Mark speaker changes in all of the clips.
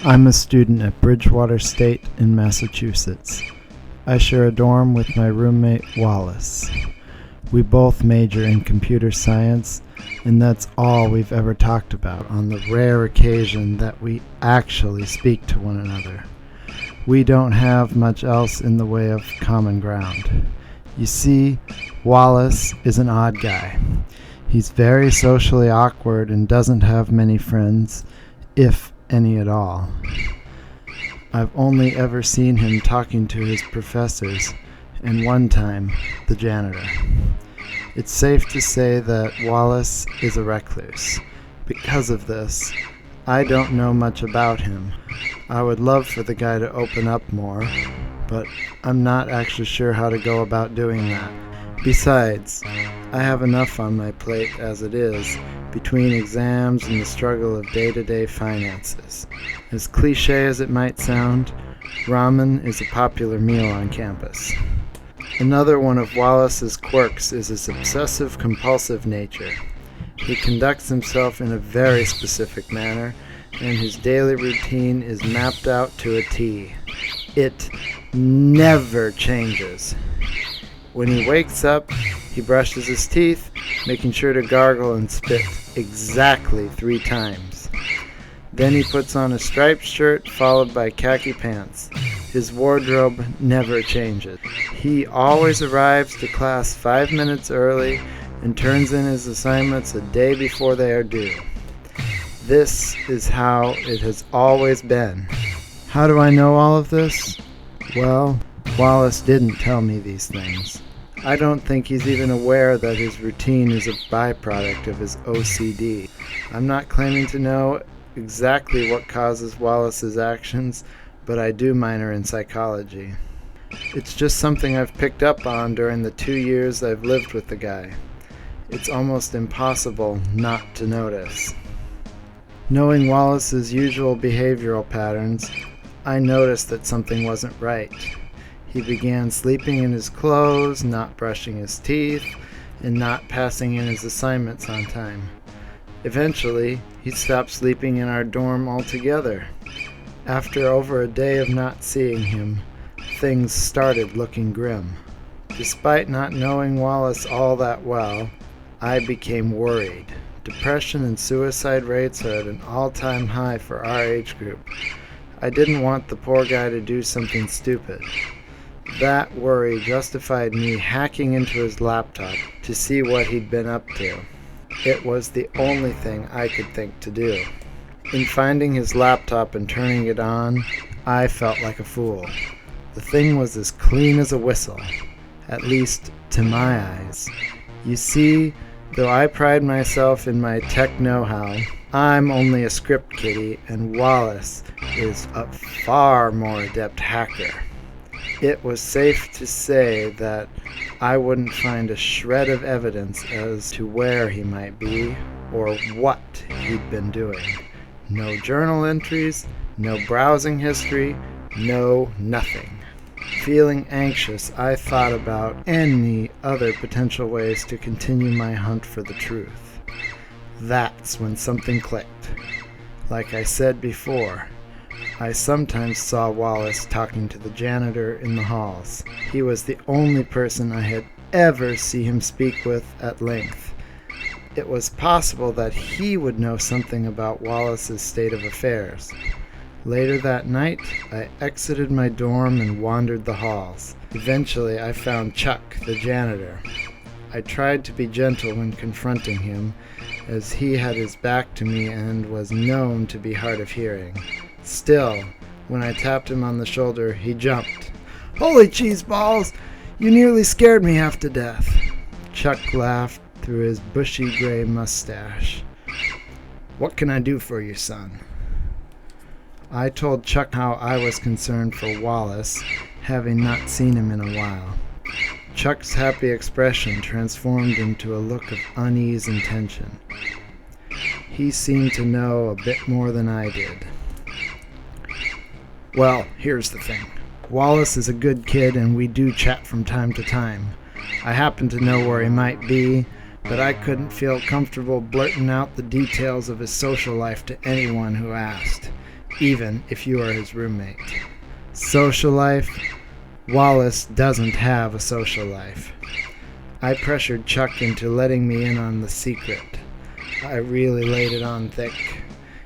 Speaker 1: I'm a student at Bridgewater State in Massachusetts. I share a dorm with my roommate Wallace. We both major in computer science, and that's all we've ever talked about on the rare occasion that we actually speak to one another. We don't have much else in the way of common ground. You see, Wallace is an odd guy. He's very socially awkward and doesn't have many friends, if any at all. I've only ever seen him talking to his professors, and one time, the janitor. It's safe to say that Wallace is a recluse. Because of this, I don't know much about him. I would love for the guy to open up more, but I'm not actually sure how to go about doing that. Besides, I have enough on my plate as it is, between exams and the struggle of day-to-day finances. As cliche as it might sound, ramen is a popular meal on campus. Another one of Wallace's quirks is his obsessive-compulsive nature. He conducts himself in a very specific manner, and his daily routine is mapped out to a T. It never changes. When he wakes up, he brushes his teeth, making sure to gargle and spit exactly 3 times. Then he puts on a striped shirt followed by khaki pants. His wardrobe never changes. He always arrives to class 5 minutes early and turns in his assignments a day before they are due. This is how it has always been. How do I know all of this? Well, Wallace didn't tell me these things. I don't think he's even aware that his routine is a byproduct of his OCD. I'm not claiming to know exactly what causes Wallace's actions, but I do minor in psychology. It's just something I've picked up on during the 2 years I've lived with the guy. It's almost impossible not to notice. Knowing Wallace's usual behavioral patterns, I noticed that something wasn't right. He began sleeping in his clothes, not brushing his teeth, and not passing in his assignments on time. Eventually, he stopped sleeping in our dorm altogether. After over a day of not seeing him, things started looking grim. Despite not knowing Wallace all that well, I became worried. Depression and suicide rates are at an all-time high for our age group. I didn't want the poor guy to do something stupid. That worry justified me hacking into his laptop to see what he'd been up to. It was the only thing I could think to do. In finding his laptop and turning it on, I felt like a fool. The thing was as clean as a whistle, at least to my eyes. You see, though I pride myself in my tech know-how, I'm only a script kiddie, and Wallace is a far more adept hacker. It was safe to say that I wouldn't find a shred of evidence as to where he might be or what he'd been doing. No journal entries, no browsing history, no nothing. Feeling anxious, I thought about any other potential ways to continue my hunt for the truth. That's when something clicked. Like I said before, I sometimes saw Wallace talking to the janitor in the halls. He was the only person I had ever seen him speak with at length. It was possible that he would know something about Wallace's state of affairs. Later that night, I exited my dorm and wandered the halls. Eventually, I found Chuck, the janitor. I tried to be gentle when confronting him, as he had his back to me and was known to be hard of hearing. Still, when I tapped him on the shoulder, he jumped. "Holy cheese balls! You nearly scared me half to death." Chuck laughed through his bushy gray mustache. "What can I do for you, son?" I told Chuck how I was concerned for Wallace, having not seen him in a while. Chuck's happy expression transformed into a look of unease and tension. He seemed to know a bit more than I did. "Well, here's the thing. Wallace is a good kid and we do chat from time to time. I happen to know where he might be, but I couldn't feel comfortable blurting out the details of his social life to anyone who asked. even if you are his roommate. Social life? Wallace doesn't have a social life. I pressured Chuck into letting me in on the secret. I really laid it on thick,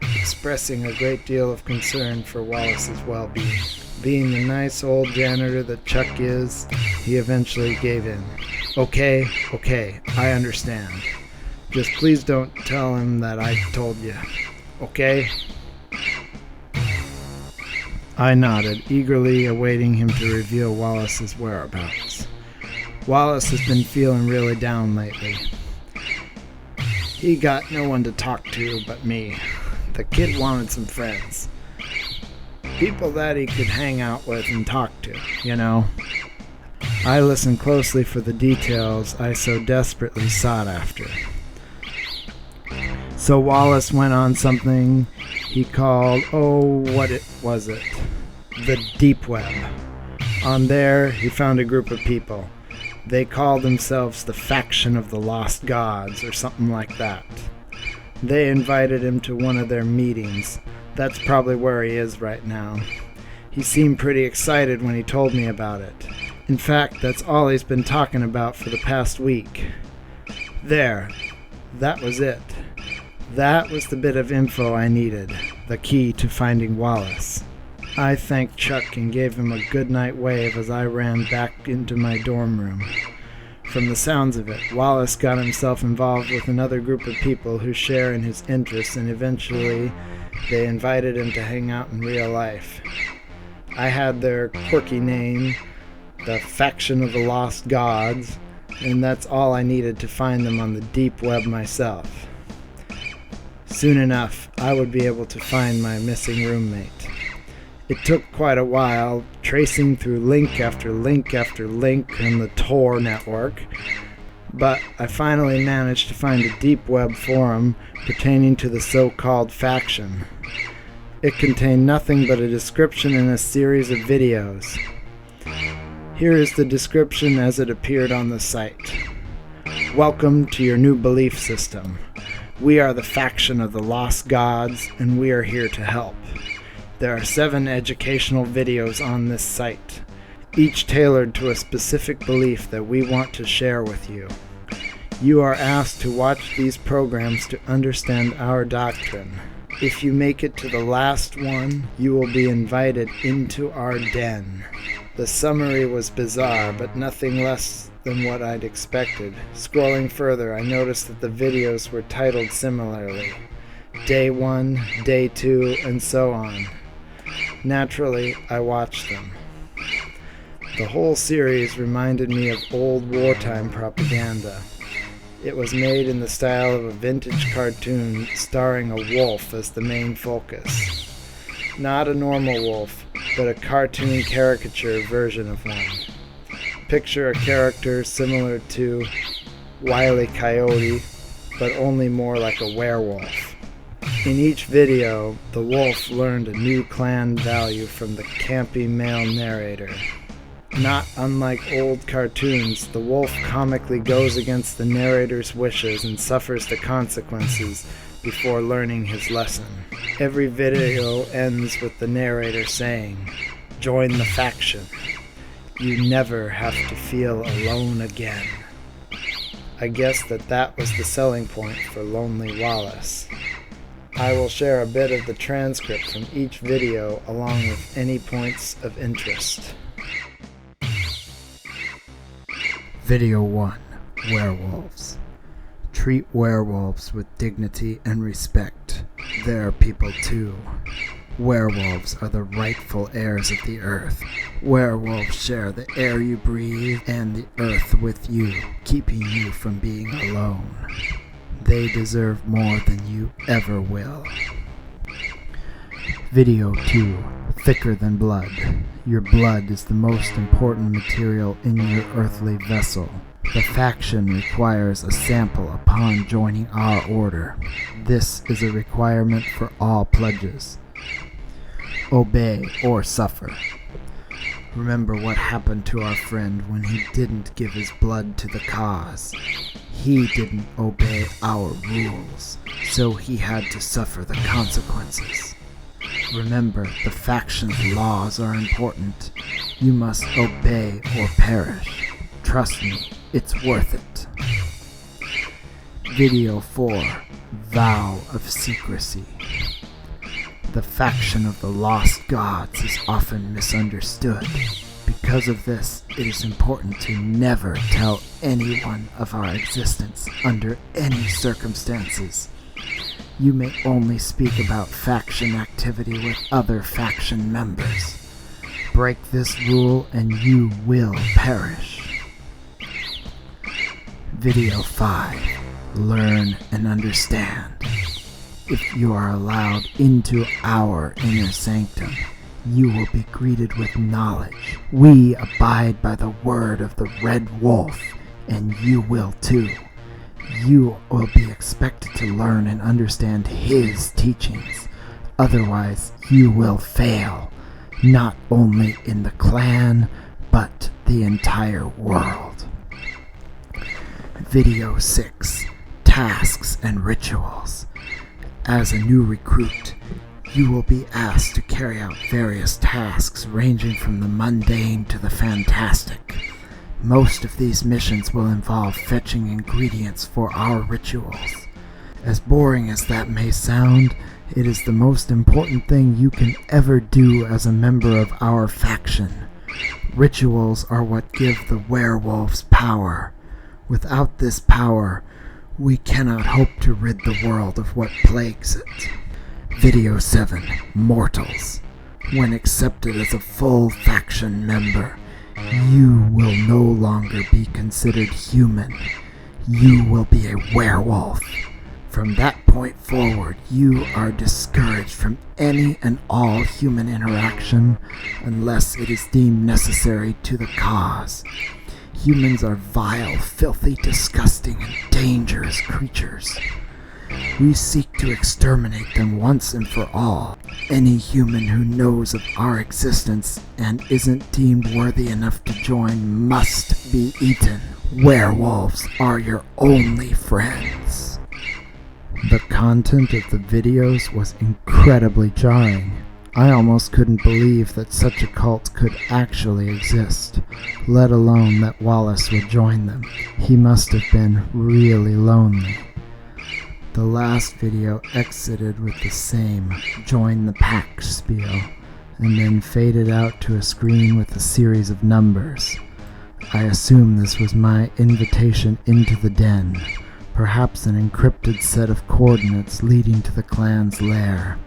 Speaker 1: expressing a great deal of concern for Wallace's well-being. Being the nice old janitor that Chuck is, he eventually gave in. Okay, I understand. Just please don't tell him that I told you. Okay? I nodded, eagerly awaiting him to reveal Wallace's whereabouts. Wallace has been feeling really down lately. He got no one to talk to but me. The kid wanted some friends. People that he could hang out with and talk to, you know. I listened closely for the details I so desperately sought after. So Wallace went on something he called, the deep web. On there, he found a group of people. They called themselves the Faction of the Lost Gods, or something like that. They invited him to one of their meetings. That's probably where he is right now. He seemed pretty excited when he told me about it. In fact, that's all he's been talking about for the past week. There. That was it. That was the bit of info I needed, the key to finding Wallace. I thanked Chuck and gave him a goodnight wave as I ran back into my dorm room. From the sounds of it, Wallace got himself involved with another group of people who share in his interests, and eventually they invited him to hang out in real life. I had their quirky name, the Faction of the Lost Gods, and that's all I needed to find them on the deep web myself. Soon enough, I would be able to find my missing roommate. It took quite a while, tracing through link after link after link in the Tor network, but I finally managed to find a deep web forum pertaining to the so-called faction. It contained nothing but a description and a series of videos. Here is the description as it appeared on the site. Welcome to your new belief system. We are the Faction of the Lost Gods, and we are here to help. There are 7 educational videos on this site, each tailored to a specific belief that we want to share with you. You are asked to watch these programs to understand our doctrine. If you make it to the last one, you will be invited into our den. The summary was bizarre, but nothing less than what I'd expected. Scrolling further, I noticed that the videos were titled similarly. Day 1, Day 2, and so on. Naturally, I watched them. The whole series reminded me of old wartime propaganda. It was made in the style of a vintage cartoon starring a wolf as the main focus. Not a normal wolf, but a cartoon caricature version of one. Picture a character similar to Wile E. Coyote, but only more like a werewolf. In each video, the wolf learned a new clan value from the campy male narrator. Not unlike old cartoons, the wolf comically goes against the narrator's wishes and suffers the consequences before learning his lesson. Every video ends with the narrator saying, "Join the faction. You never have to feel alone again." I guess that was the selling point for Lonely Wallace. I will share a bit of the transcript from each video along with any points of interest. Video 1. Werewolves. Treat werewolves with dignity and respect. They're people too. Werewolves are the rightful heirs of the earth. Werewolves share the air you breathe and the earth with you, keeping you from being alone. They deserve more than you ever will. Video 2. Thicker than blood. Your blood is the most important material in your earthly vessel. The faction requires a sample upon joining our order. This is a requirement for all pledges. Obey or suffer. Remember what happened to our friend when he didn't give his blood to the cause. He didn't obey our rules, so he had to suffer the consequences. Remember, the faction's laws are important. You must obey or perish. Trust me, it's worth it. Video 4. Vow of Secrecy. The faction of the Lost Gods is often misunderstood. Because of this, it is important to never tell anyone of our existence under any circumstances. You may only speak about faction activity with other faction members. Break this rule and you will perish. Video 5. Learn and understand. If you are allowed into our inner sanctum, you will be greeted with knowledge. We abide by the word of the Red Wolf, and you will too. You will be expected to learn and understand his teachings. Otherwise, you will fail, not only in the clan, but the entire world. Video 6. Tasks and Rituals. As a new recruit, you will be asked to carry out various tasks ranging from the mundane to the fantastic. Most of these missions will involve fetching ingredients for our rituals. As boring as that may sound, it is the most important thing you can ever do as a member of our faction. Rituals are what give the werewolves power. Without this power, we cannot hope to rid the world of what plagues it. Video 7. Mortals. When accepted as a full faction member, you will no longer be considered human. You will be a werewolf. From that point forward, you are discouraged from any and all human interaction unless it is deemed necessary to the cause. Humans are vile, filthy, disgusting, and dangerous creatures. We seek to exterminate them once and for all. Any human who knows of our existence and isn't deemed worthy enough to join must be eaten. Werewolves are your only friends. The content of the videos was incredibly jarring. I almost couldn't believe that such a cult could actually exist, let alone that Wallace would join them. He must have been really lonely. The last video exited with the same "Join the Pack" spiel, and then faded out to a screen with a series of numbers. I assume this was my invitation into the den, perhaps an encrypted set of coordinates leading to the clan's lair.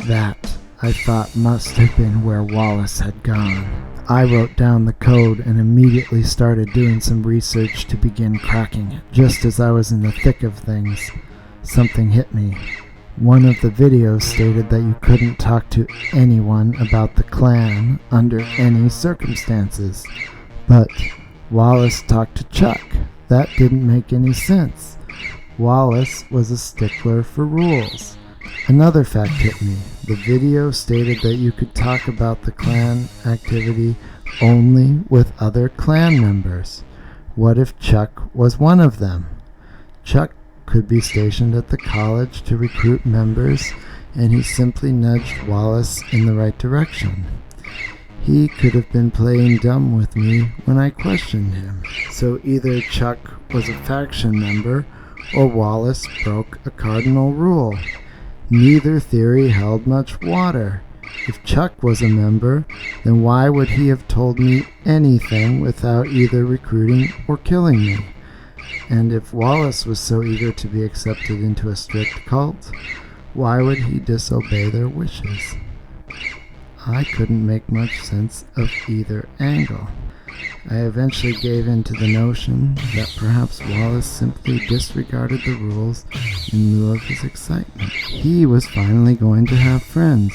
Speaker 1: That, I thought, must have been where Wallace had gone. I wrote down the code and immediately started doing some research to begin cracking it. Just as I was in the thick of things, something hit me. One of the videos stated that you couldn't talk to anyone about the clan under any circumstances. But Wallace talked to Chuck. That didn't make any sense. Wallace was a stickler for rules. Another fact hit me. The video stated that you could talk about the clan activity only with other clan members. What if Chuck was one of them? Chuck could be stationed at the college to recruit members, and he simply nudged Wallace in the right direction. He could have been playing dumb with me when I questioned him. So either Chuck was a faction member, or Wallace broke a cardinal rule. Neither theory held much water. If Chuck was a member, then why would he have told me anything without either recruiting or killing me? And if Wallace was so eager to be accepted into a strict cult, why would he disobey their wishes? I couldn't make much sense of either angle. I eventually gave in to the notion that perhaps Wallace simply disregarded the rules in lieu of his excitement. He was finally going to have friends,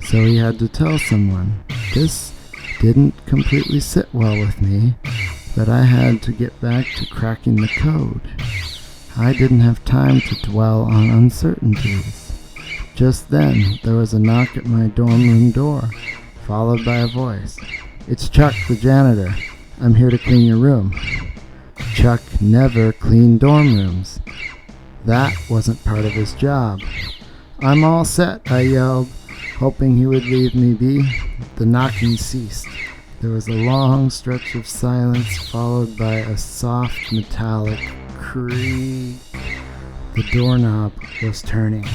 Speaker 1: so he had to tell someone. This didn't completely sit well with me, but I had to get back to cracking the code. I didn't have time to dwell on uncertainties. Just then, there was a knock at my dorm room door, followed by a voice. "It's Chuck, the janitor. I'm here to clean your room." Chuck never cleaned dorm rooms. That wasn't part of his job. "I'm all set," I yelled. Hoping he would leave me be, the knocking ceased. There was a long stretch of silence followed by a soft metallic creak. The doorknob was turning.